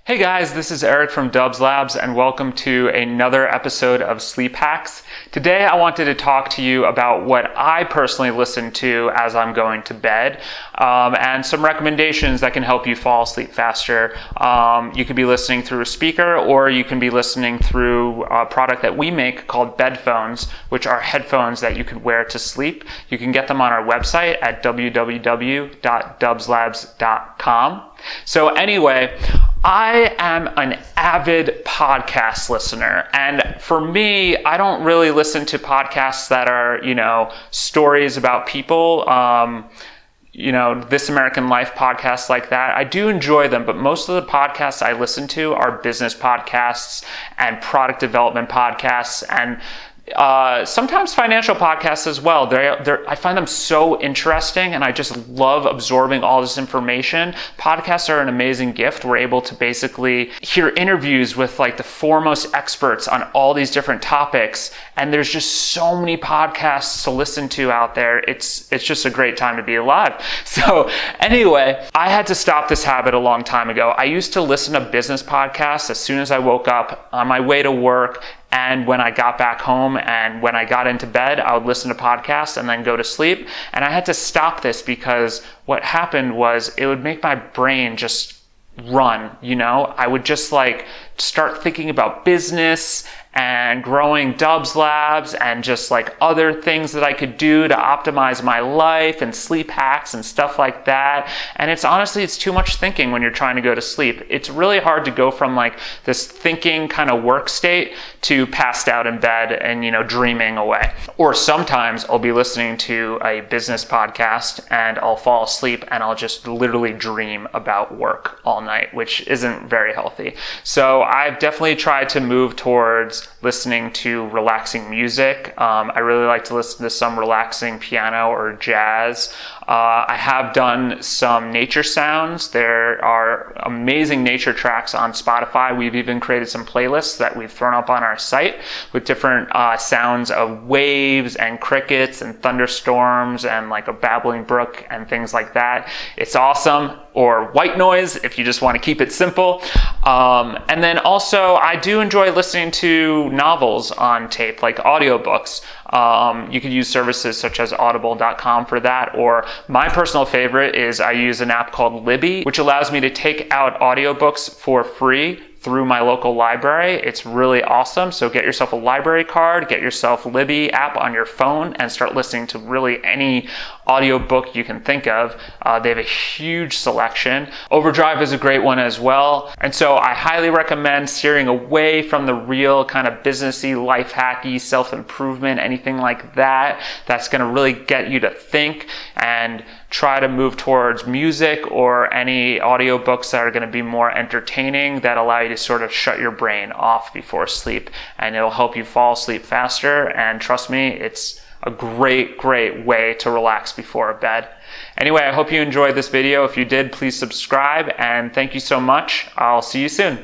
Hey guys, this is Eric from DubsLabs and welcome to another episode of Sleep Hacks. Today I wanted to talk to you about what I personally listen to as I'm going to bed and some recommendations that can help you fall asleep faster. You could be listening through a speaker or you can be listening through a product that we make called bedphones, which are headphones that you can wear to sleep. You can get them on our website at www.dubslabs.com. So anyway, I am an avid podcast listener, and for me, I don't really listen to podcasts that are, stories about people, This American Life podcasts like that. I do enjoy them, but most of the podcasts I listen to are business podcasts and product development podcasts and sometimes financial podcasts as well. I find them so interesting and I just love absorbing all this information. Podcasts are an amazing gift. We're able to basically hear interviews with like the foremost experts on all these different topics. And there's just so many podcasts to listen to out there. It's just a great time to be alive. So anyway, I had to stop this habit a long time ago. I used to listen to business podcasts as soon as I woke up on my way to work. And when I got back home and when I got into bed, I would listen to podcasts and then go to sleep. And I had to stop this because what happened was it would make my brain just run, I would just start thinking about business and growing DubsLabs and just other things that I could do to optimize my life and sleep hacks and stuff like that. And it's too much thinking when you're trying to go to sleep. It's really hard to go from this thinking kind of work state to passed out in bed and, dreaming away. Or sometimes I'll be listening to a business podcast and I'll fall asleep and I'll just literally dream about work all night, which isn't very healthy. So I've definitely tried to move towards listening to relaxing music. I really like to listen to some relaxing piano or jazz. I have done some nature sounds. There are amazing nature tracks on Spotify. We've even created some playlists that we've thrown up on our site with different sounds of waves and crickets and thunderstorms and a babbling brook and things like that. It's awesome. Or white noise if you just want to keep it simple. And then also I do enjoy listening to novels on tape, like audiobooks. You could use services such as audible.com for that, or my personal favorite is I use an app called Libby, which allows me to take out audiobooks for free through my local library. It's really awesome. So get yourself a library card, get yourself Libby app on your phone and start listening to really any audiobook you can think of. They have a huge selection. Overdrive is a great one as well. And so I highly recommend steering away from the real kind of businessy, life hacky, self-improvement, anything like that. That's going to really get you to think and try to move towards music or any audiobooks that are going to be more entertaining that allow you to sort of shut your brain off before sleep, and it'll help you fall asleep faster. And trust me, it's a great way to relax before bed. Anyway, I hope you enjoyed this video. If you did, please subscribe, and thank you so much. I'll see you soon.